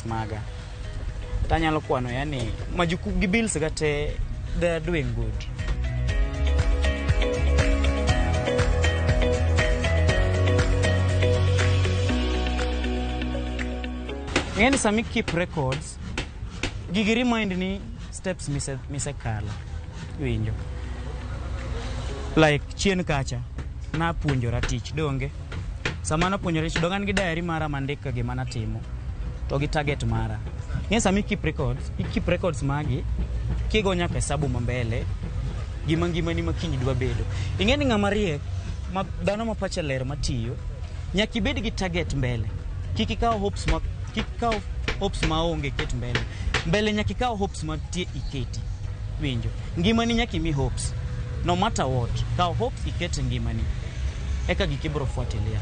maga. Tanyalo kwano yani majuku gi bills gate they are doing good. Yani sami keep records gigi remind ni steps mise kala winjo like chien kacha na puonjora tich donge sama na puonjora tich dongan gi diary mara mandika gima natimo to gi target mara. Yani sami keep records magi kigo nyaka hesabu mambele gima ni makini dwa bedo. Ingeni ngama riek ma dhano ma pacha ler matiyo nyaki bed gi target mbele. Kikikao hopes maonge ket mbele nyakikao hopes matie iketi winjo ngimani nyaki mi hopes no matter what kao hopes ikete ngimani eka gikibro fuatilia.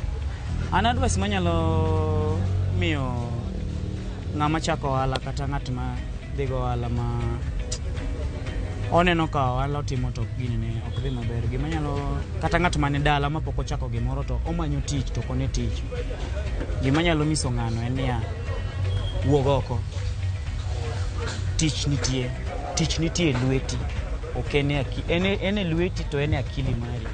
An advice manyalo miyo ngama chako ohala kata ngat ma dhigo ohala ma oneno ka ohala timo to gini ne ok dhi maber gimanyalo kata ngat mane dala ma pok ochako gimoro to omanyo tich to kone tich gimanyalo miso ngano en ya wuogoko tich nitie lweti okene ene lweti to ene akili mari.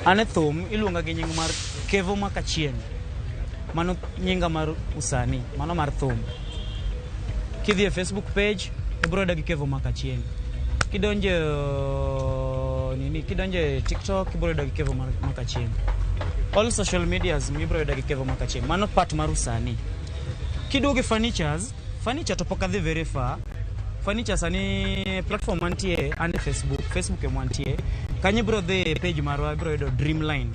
Ane thum iluonga gi nying mar kevo makachien mano nyinga mar usani mano mar thum. Kidhi Facebook page ibro dagi kevo makachien kidonje TikTok ibro dagi kevo makachien all social medias ibro dagi kevo makachien mano part mar usani. Kidoge furniture to pokadhi very far. Furniture sani platform mantie ane Facebook e mwantie kanyi bro the page marwa bro do dream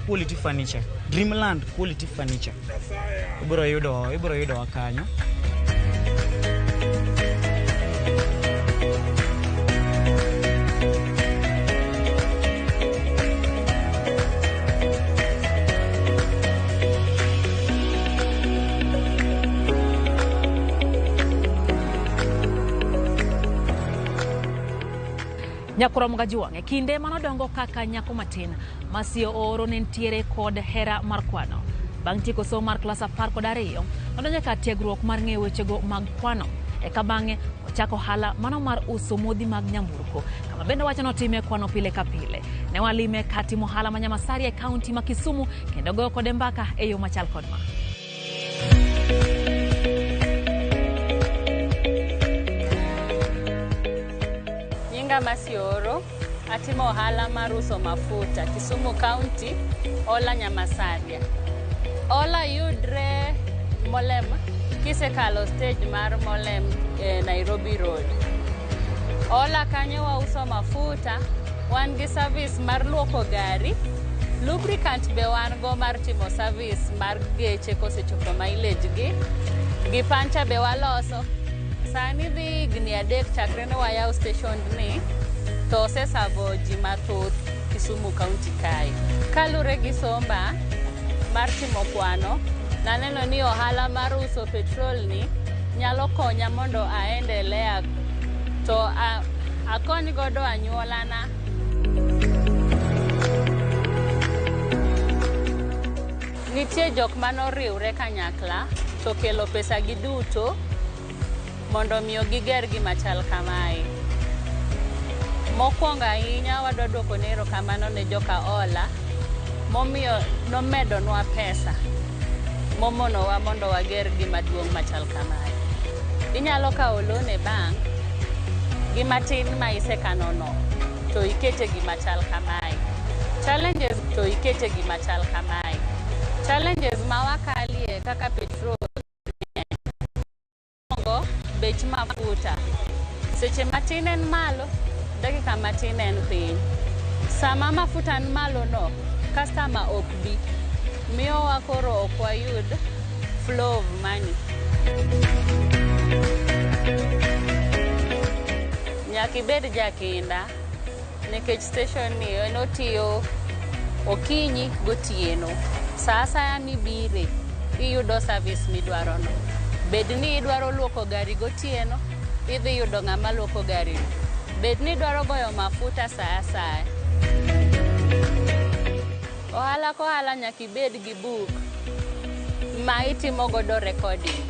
quality furniture dreamland quality furniture bro yudo akanyo. Nyakuro Mgajuang kinde manodongo kaka nyako matin masio oro nentiere kod hera mar kwano. Bang' tieko somo mar klas 12 nodonjo ka tiegruok mar ng'eyo wechego mag kwano eka bang'e ochako ohala mano mar uso modhi mag nyamburko kama bende wacho notime kwano pile ka pile. Ne walime katimo ohala ma Nyamasari e kaunti ma Kisumu kendo goyo kode mbaka e yo machal kod ma. Masioro atimo ohala mar uso mafuta Kisumu County Ohala Nyamasari. Ohala yudre Molem kisekalo stage mar Molem Nairobi Road. Ohala kanyo wa uso mafuta wan gi service mar luoko gari, lubricant be wan go mar timo service mar geche kosechopo mileage gi pancha be waloso. Sani dhi gni adek chakre ne wayao station ni to sesavo ji mathoth Kisumu County kai. Kalure gi somba mar timo kwano naneno ni ohala mar uso petrol ni nyalo konya mondo aendelea to akoni godo anyuolana. Nitie jok manoriwre kanyakla to kelo pesa gi duto mondo miyo giger gima chal kamae. Mokwongo ahinya wadwa duoko nero kamano ne joka Ohala momiyo nomedonwa pesa momonowa mondo wager gima duong' machal kamae. Inyalo kawo loan e bank gima tin ma isekano no to ikete gima chal kamae. Challenges to ikete gima chal kamae. Challenges ma wakalie kaka petrol bech mafuta seche matinen malo dakika matinen piny. Sama mafuta n malo no customer ok bi miyo wakoro ok wayud flow of money. Nyaki bed jakinda nikech station ni enotiyo okinyi gotieno. Saa asaya mibire iyudo service midwaro no. Bedni idwaro luoko gari gotieno idhi yudo ng'ama luoko gari. Bedni idwaro goyo mafuta saa asaya kohala nyaka ibed gi book ma itimo godo recording.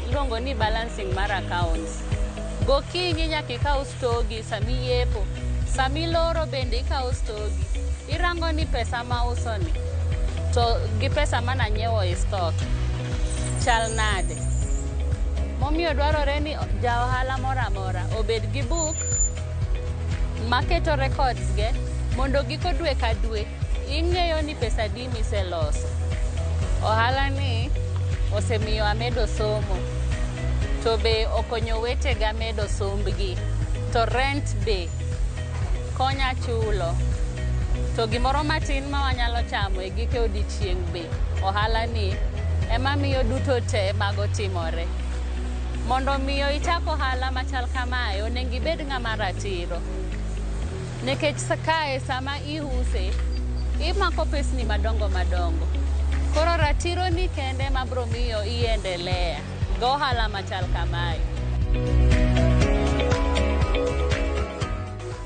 Iluongo ni balancing mar accounts. Gokinyi nyaka ikaw stogi sami yepo. Sami loro bende ikaw stogi. Irango ni pesa ma usoni to gi pesa mana nyiewo e stock chal nade. Momiyo dwarore ni ja ohala moro amora obed gi book maketo records ge mondo giko dwe ka dwe ing'eyo ni pesa di miseloso. Ohala ni osemiyo amedo somo, to be okonyo wetega medo sombgi, to rent be konya chulo, to gimoro matin ma wanyalo chamo e gike odiochieng' be ohala ni ema miyo duto te mago timore. Mondo miyo ichako ohala machal kamae onego ibed ng'ama ratiro, nikech kae sama iuse imako pesni madongo madongo. Koro ratiro ni kende mabro miyo iendelea gohala machal kamae.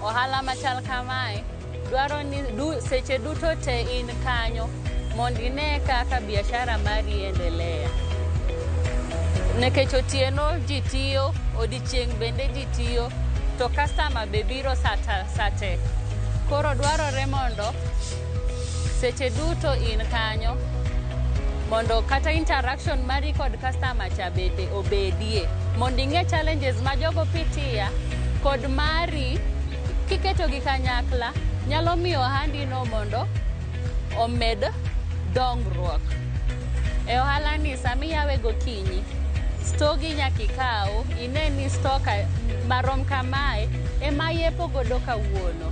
Ohala machal kamae dwaro ni seche duto te in kanyo mondo ine kaka biashara mari endelea. Nikech otieno ji tiyo, odiochieng' bende ji tiyo, to customer be biro sate. Koro dwarore mondo seche duto in kanyo mondo kata interaction mari kod customer cha bende obedie, mondo ing'e challenges ma jogo pitia kod mari kiketo gi kanyakla nyalo miyo ohandi no mondo omed dongruok. E ohala ni sami yawe gokinyi stogi nyaka ikaw ine ni stock marom kamae ema yepo godo kawuono.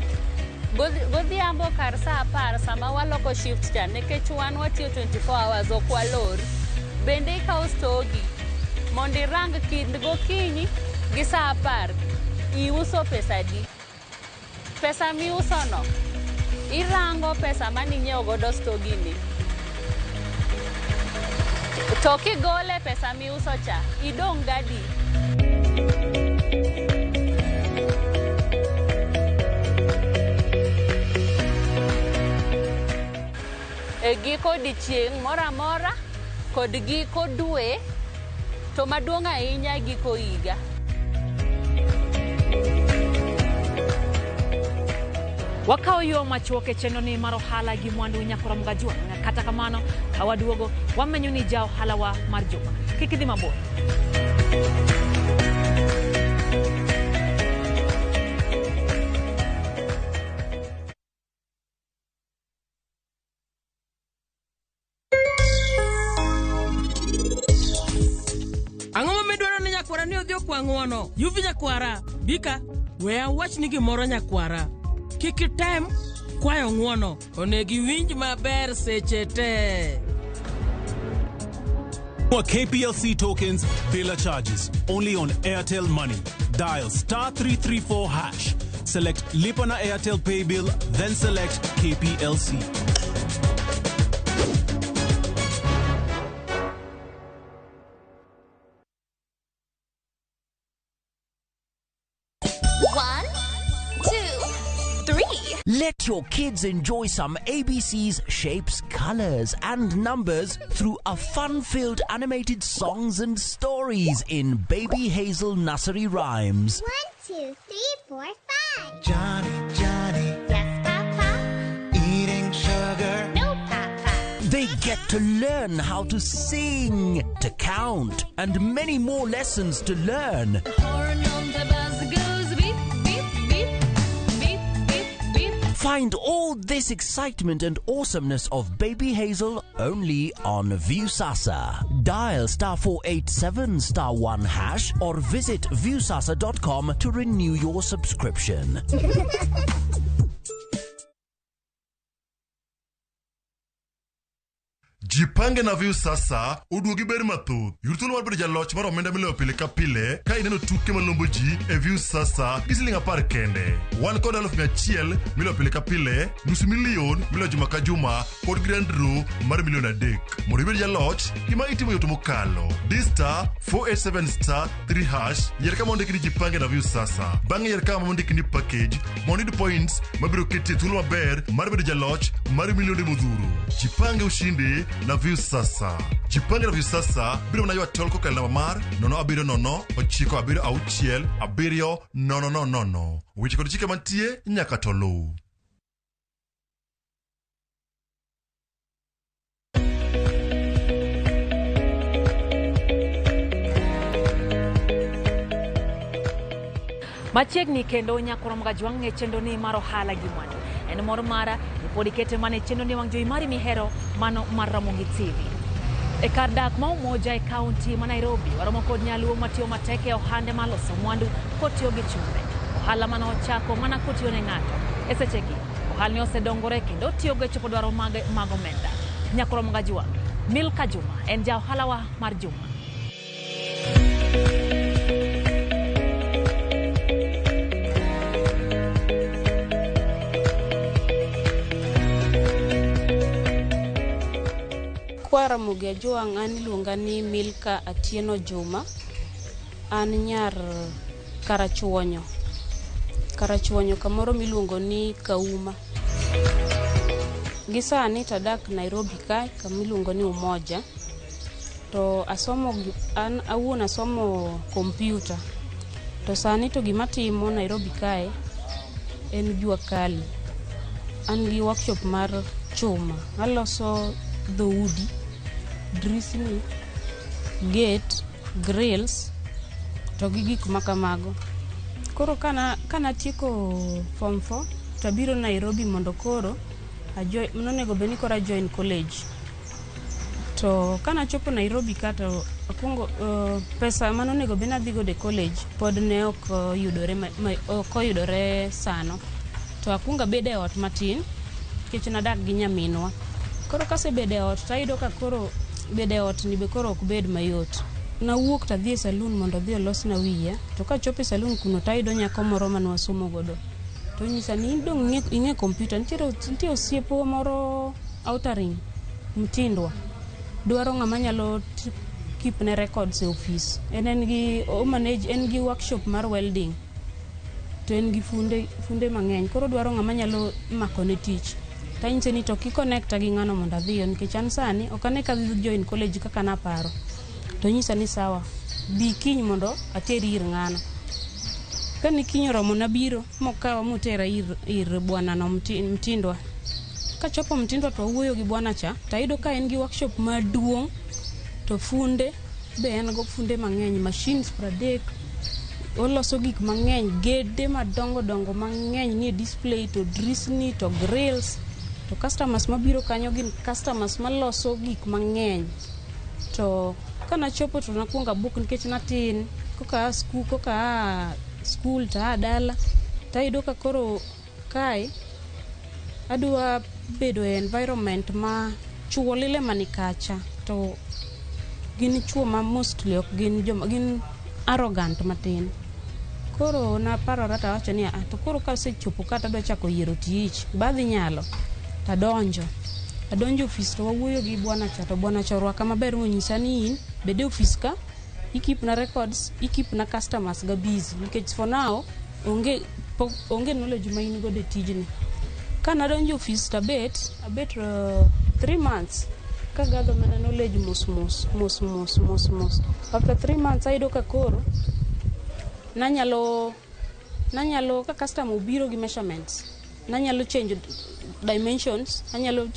Godhiambo kar sa 10 sama waloko shift cha, nikech wan watiyo 24 hours ok walor, bende ikaw stogi mondo irang kind gokinyi gi sa 10 iuso pesa di. Pesa miuso no irango pesa mani nyiewo godo stogi ni, to kigole pesa miuso cha idong gadi. E giko odiochieng' moro amora kod giko dwe, to maduong' ahinya giko higa. Wakaw yo machuok e chenro ni mar ohala gi mwandu nyakoro Ramogi. Kata kamano ka waduogo wamenyo ni ja ohala wa mar juma. Kik idhi mabor. Ang'o medwaro ni nyakwara ni odhi okwang'uono? Yuvi nyakwara, bika, we awach ni gimoro nyakwara. Kik item kwayo ng'uono, onegi winj maber seche te. For KPLC tokens, Bela charges only on Airtel Money. Dial *334#. Select Lipa na Airtel Pay Bill, then select KPLC. Let your kids enjoy some ABC's shapes, colors, and numbers through a fun-filled animated songs and stories in Baby Hazel Nursery Rhymes. 1, 2, 3, 4, 5. Johnny, Johnny. Yes, Papa. Eating sugar. No, Papa. They get to learn how to sing, to count, and many more lessons to learn. The horn on the bus goes beep, beep, beep, beep, beep, beep. Find all this excitement and awesomeness of Baby Hazel only on Viusasa. Dial *487*1# or visit viusasa.com to renew your subscription. Jipange na view sasa uduogi ber mathoth. Yurthuolo mar bedo jaloch mar omenda miloyo pile ka pile ka ineno tuke malombo ji e view sasa gi siling 10 kende. Wan kod 100,000 miloyo pile ka pile, $500,000 miloyo juma ka juma kod grand draw mar $3,000,000. Mondo ibed jaloch, gima itimo yot mokalo. Dista 487*3# yier kama ondiki ni jipange na view sasa. Bang'e yier kama ondiki ni package mondo iyud points mabiro keti e thuolo maber mar bedo jaloch mar milionde modhuro. Jipange ushindi na view sasa. Jipange na view sasa biro na ywa tol kokal namba mar 070966700. Weche kod chike mantie nyaka to luw. Machiegni kendo nyakoro mga jwang' chendo ni mar ohala gi mwandu. En moro mara nipodi kete mane chendo ni wang' jowi mari mihero mano mar Ramogi TV. E kar dak ma umoja e kaunti ma Nairobi, waromo kod nyaluo matiyo matek e ohande maloso mwandu kotiyo gi chumbe. Ohala mano ochako mana kotiyo ne ng'ato. E sechegi, ohala ni osedongore kendo tiyo gi chopo dwaro mag omenda. Nyakoro mga jwang' Milka Juma en ja ohala wa mar Juma. Kwa Ramogi ajwang' an iluonga ni Milka Atieno Juma. An nyar Karachuonyo kamoro miluongo ni Kauma. Gisani tadak Nairobi ka kamiluongo ni Umoja. To an awuon asomo kompyuta. To sani to gimatimo Nairobi kae en jua kali. An gi workshop mar chuma. Aloso dhoudi, drisni, gate, grills, to gi gik makamago. Koro kana tieko form 4 tabiro Nairobi mondo koro nonego beni kora join college. To kana chopo Nairobi kato akungo pesa manonego beni adhigo de college pod ne ok oyudore sano. To akunga bede ot matin kech nadak gi nyaminwa. Koro kase bede ot tayudo ka koro bede ot ni be koro ok bed mayot. Nawuok tadhi e saloon mondo dhi olosna wiya. To ka chopo e saloon kuno tayudo nyako moro manwasomo godo. To nyisa ni dong ing'e kompyuta. Nitie osiepo moro outer ring Mtindwa. Dwaro ng'ama nyalo keep ne records e office. En gi workshop mar welding. To en gi funde mang'eny. Koro dwaro ng'ama nyalo mako ne tich. Tanyise ni to kikonekta gi ng'ano mondo adhiyo nikech an sani ok ane ka dhi join college kaka naparo. To nyisa ni sawa, bi kiny mondo ateri ir ng'ano. Kani kiny oromo nabiro mokawa motera ir bwana no Mtindwa. Ka chopo Mtindwa to wuoyo gi bwana cha, tayudo ka en gi workshop maduong'. To funde be en go funde mang'eny, machines 30. Oloso gik mang'eny, gede madongo mang'eny, ni display to drisni to grills. To customers mabiro kanyo gin customers maloso gik mang'eny. To kana chopo to nakuonga book nikech natin koka school ta dala. Tayudo ka koro kae adwa bedo e environment ma chuo lile manikacha. To gin chuo ma mostly ok gin arrogant matin. Koro naparora tawacho ni to koro ka sechopo kata adwa chako yiero tich badhi nyalo tadonjo office to wawuoyo gi bwana cha. To bwana cha orwaka maber monyisa ni in bede office ka keep na records, keep na customers ga busy nikech for now onge knowledge ma in go de tijni. Kana donjo office tabet 3 months ka gather mana knowledge mos. After 3 months ayudo ka koro nanyalo ka customer obiro gi measurements, nanyalo change dimensions, anyalo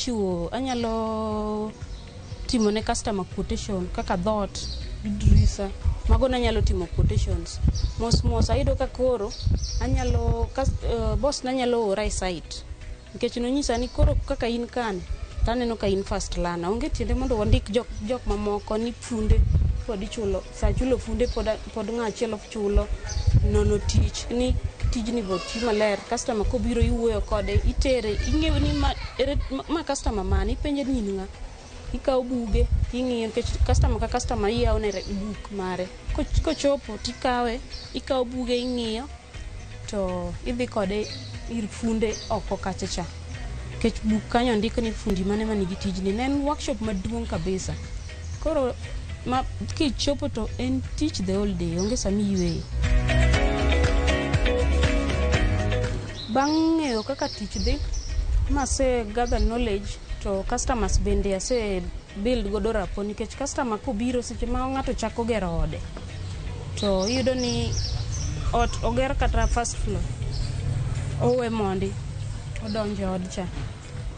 timo ne customer quotation kaka dot drisa mago nanyalo timo quotations mos ayudo ka koro boss nanyalo ora site nikech nonyisa ni koro kaka in kan taneno ka in first learner. Onge tiende mondo wandik jok mamoko ni funde pod ichulo, sa chulo funde pod ng'achielo chulo nono tich ni tijni bo ti maler. Customer kobiro iwuoyo kode itere, ing'eyo ni ma customer mani ipenje ni ng'a. ikawo buge ing'iyo nikech customer ka customer iyawo ne buk mare kochopo tikawe ikawo buge ing'iyo to idhi kode ir funde oko kachacha nikech buk kanyo ndiko ni fundi mane manigi tijni. Ne en workshop maduong' kabisa. Koro kichopo to en teach the whole day, onge sami yweyo. Bang' ng'eyo kaka tich dhi mase gather knowledge to customers bende ase build godo rapo nikech customer kobiro seche ma ng'ato chako gero ode to iyudo ni ot oger kata first floor owe mondi odonjo od cha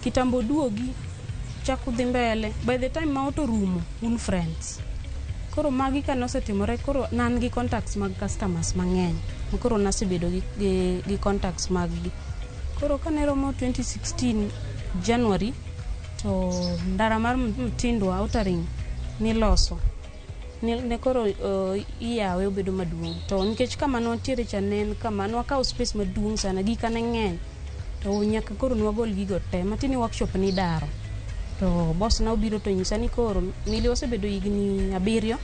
kitambo duogi chako dhi mbele by the time ma ot orumo un friends. Koro magi ka nosetimore koro nan gi contacts mag customers mang'eny koro nasebedo gi contacts mag gi. Koro kane romo 2016 January to ndara mar Mtindwa Outer Ring niloso ne koro iyawe obedo maduong' to nikech kama nontiere cha nen kama nwakawo space maduong' sana gika ne ng'eny to nyaka koro nwagol gigo te matini workshop ni daro to boss na obiro to nyisa ni koro mili osebedo higni 7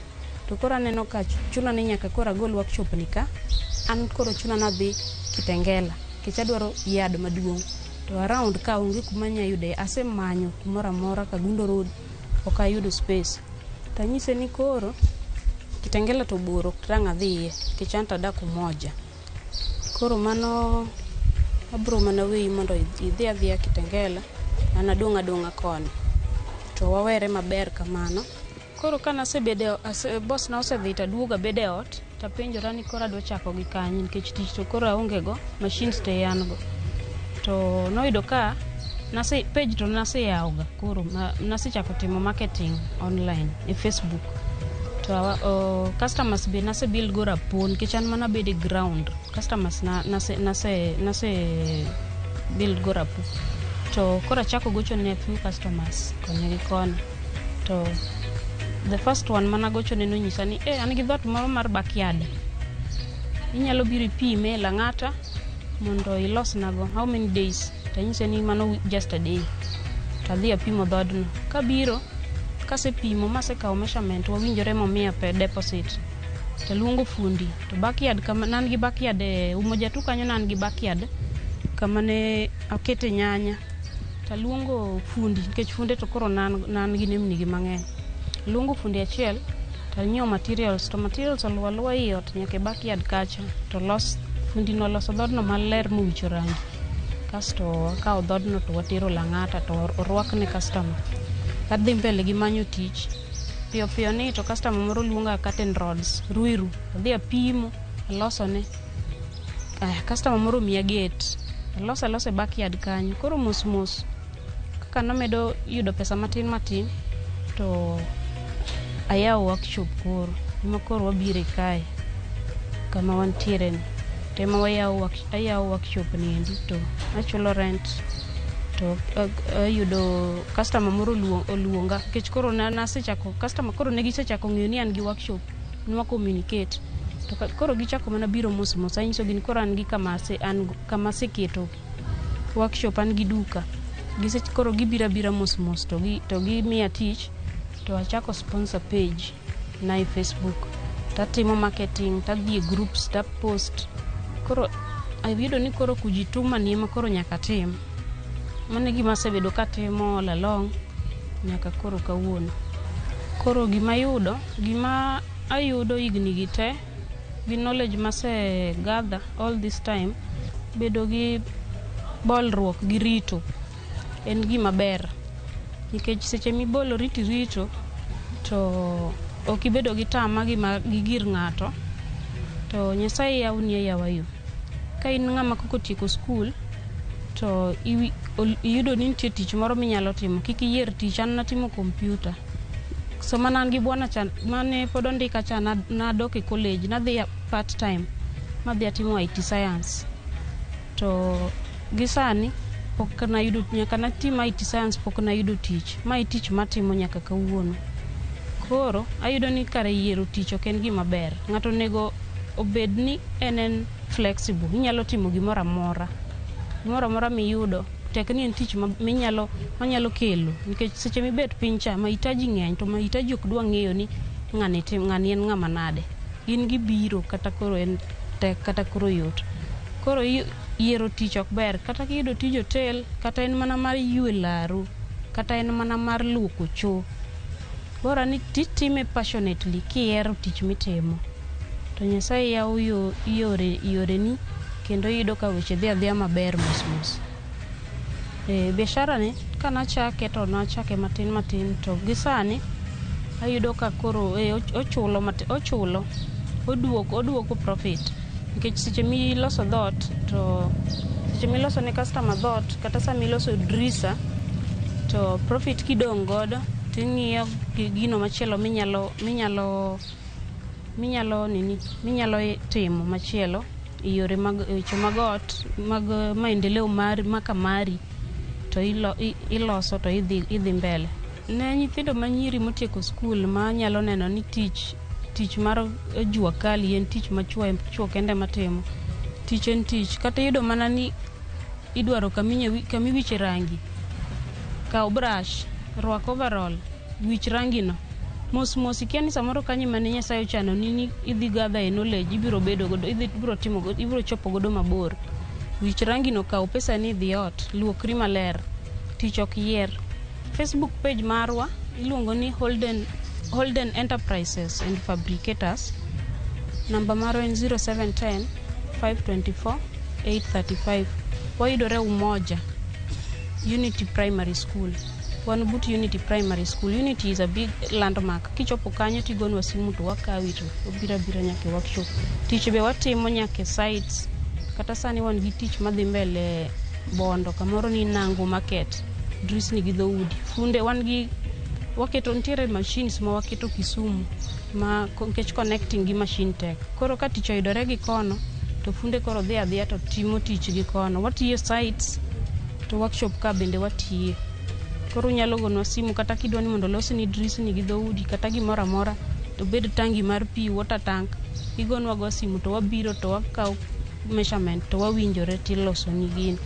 to koro aneno ka chuna ni nyaka koro agol workshop ni ka an koro chuna na dhi Kitengela kech adwaro yard maduong' to around ka onge kuma nya yude asemanyo kumora mora Kagundo Road ok ayudo space. Tanyise ni koro Kitengela to buro tanga dhiye kech anta dak umoja. Koro mano abro mana weyi mondo idhi adhiya Kitengela an adonga koni to wawere maber kamano. Koro kana sebede boss na osedhi taduoga bede ot tapenjora ni koro adwa chako gi kanyi nikech tich to koro aonge go machines te yan go to noyudo ka nase page to nase yawoga koro nase chako timo marketing online e Facebook to customers be nase build go rapon nikech an mana bede ground customers nase build go rapo to koro chako gocho ne few customers koni gi koni to the first one mana gocho ne no nyisa ni an gi dhot moro mar backyard inyalo biro pime Lang'ata mondo ilos nago how many days tanyise ni mano just a day tadhi apimo dhodno kabiro kase pimo mase kawo measurement wawinjore momiya pe deposit taluongo fundi to backyard kama nan gi backyard umoja tu kanyo nan gi backyard kama ne akete nyanya taluongo fundi nikech funde to koro nan gi nemni gi mang'eny luongo fundi achiel tanyiewo materials to materials alwa iot nyaka backyard kacha to los fundi no loso dhodno maler mowicho rangi kasto akawo dhodno to watero Lang'ata to orwakne customer kadhi mbele gi manyo tich piyo ni to customer moro luonga curtain rods Ruiru adhi apimo alosone customer moro miya gate alose backyard kanyo koro mos kaka nomedo yudo pesa matin to ayawo workshop koro wabire kae kama wantiere ni tema ayawo workshop ni endi to achulo rent to ayudo customer moro oluonga kech koro nasechako customer koro negisechako ng'eyo ni an gi workshop nwa communicate to koro gichako mana biro mos anyiso gini koro an gi kama seketo workshop an gi duka koro gibira mos to gimiya tich to achako sponsor page na e Facebook tatimo marketing tadhi e groups tapost koro ayudo ni koro kujituma ni ema koro nyaka tim mane gima sebedo katimo all along nyaka koro kawuono. Koro gima ayudo higni gi te gi knowledge mase gather all this time bedo gi bolruok gi rito en gima ber nikech seche mibolo rito to okibedo gi tama gi gir ng'ato to Nyasaye yawni yawayo ka in ng'ama kokotieko skul to iyudo ni nitie tich moro minyalo timo kik iyier tich an natimo computer so manan gi bwana cha mane pod ondika cha nadok e college nadhi part time madhi atimo IT science to gisani pok na yudo nyaka natim IT science pok na yudo tich ma tich matimo nyaka kawuono. Koro ayudo ni kare yiero tich ok en gima ber ng'ato nego obedni en flexible inyalo timo gimoro amora miyudo tek ni en tich manyalo kelo nikech seche mibet piny cha mahitaji ng'eny to mahitaji ok dwa ng'eyo ni ng'ani en ng'ama nade. Gin gibiro kata koro en tek kata koro yot. Koro yiero tich ok ber kata kiyudo tij hotel kata en mana mar ywe laru kata en mana mar luoko cho. Bora ni titime passionately kihero tich mitimo to Nyasaye yawo yore ni kendo yudo ka weche dhi adhiya maber mos. Biashara ni kanachake to nachake matin to gisani ayudo ka koro ochulo oduoko profit nikech seche miloso dhot to seche miloso ne customer dhot kata sama iloso drisa to profit kidong godo ting'iyo gino machielo minyalo timo machielo yore mag weche mag ot mag maendeleo mari to iloso to idhi mbele. Ne nyithindo manyiri motieko skul ma nyalo neno ni tich mar jua kali en tich machuo kende matimo. Tich en tich kata yudo mana ni idwaro kamiwiche rangi, kaw brush, rwak overall, wich rangi no mos ikia ni samoro kanyo mane Nyasaye ochano ni idhi gather e knowledge ibiro chopo godo mabor. Wich rangi no, kaw pesa ni dhi ot, luokri maler, tich ok yier. Facebook page marwa iluongo ni Holden Enterprises and Fabricators. Namba marwa en 0710 524 835. Waidore Umoja, Unity Primary School. Wan but Unity Primary School. Unity is a big landmark. Kichopo kanyo tigonwa simu to wakawi to obira nyake workshop. Tich be watimo nyake sites. Kata sani wan gi tich madhi mbele Bondo kamoro ni Nangu Market. Drisni gi dhoudi. Funde waketo ntiere machines ma waketo Kisumu ma nkech connecting gi machine tech. Koro ka tich oyudore gi kono to funde koro dhi adhiya to timo tich gi kono. Watiyo sites to workshop ka bende watiye. Koro nyalo gonwa simu kata kidwani mondo losni drisni gi dhoudi kata gimoro amora to bed tangi mar pi, water tank, igonwa go simu to wabiro to wakaw measurement to wawinjore tiloso ni gini.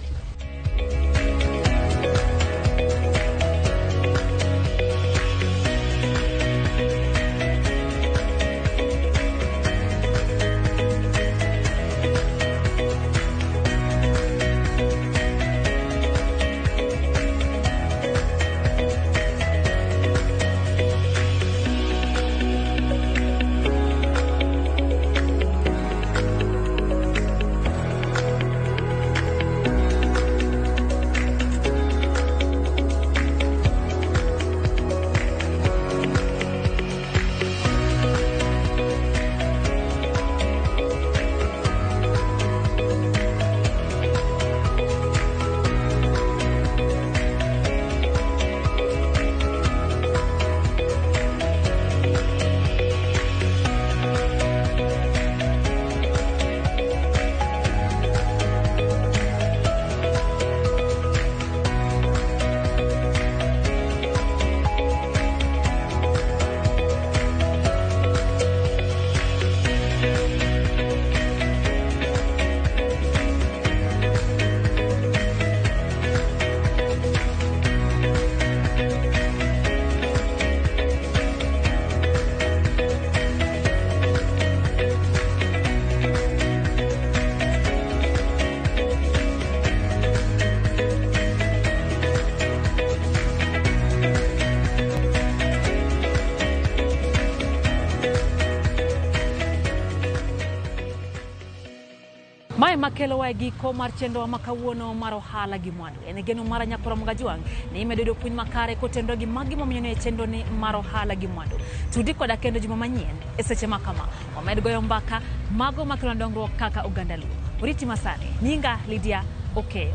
Mae makelo wa giko mar chenro wa makawuono mar ohala gi mwandu. Ene geno mara nyakora Mgajuang ni imedodo puonj makare kotendo gi magi momiyo chenro ni mar ohala gi mwandu. Tudi koda kendo juma manyien e seche makama. Omed goyo mbaka mago makelo dongruok kaka oganda Luo. Oriti masani, nyinga Lydia Oke.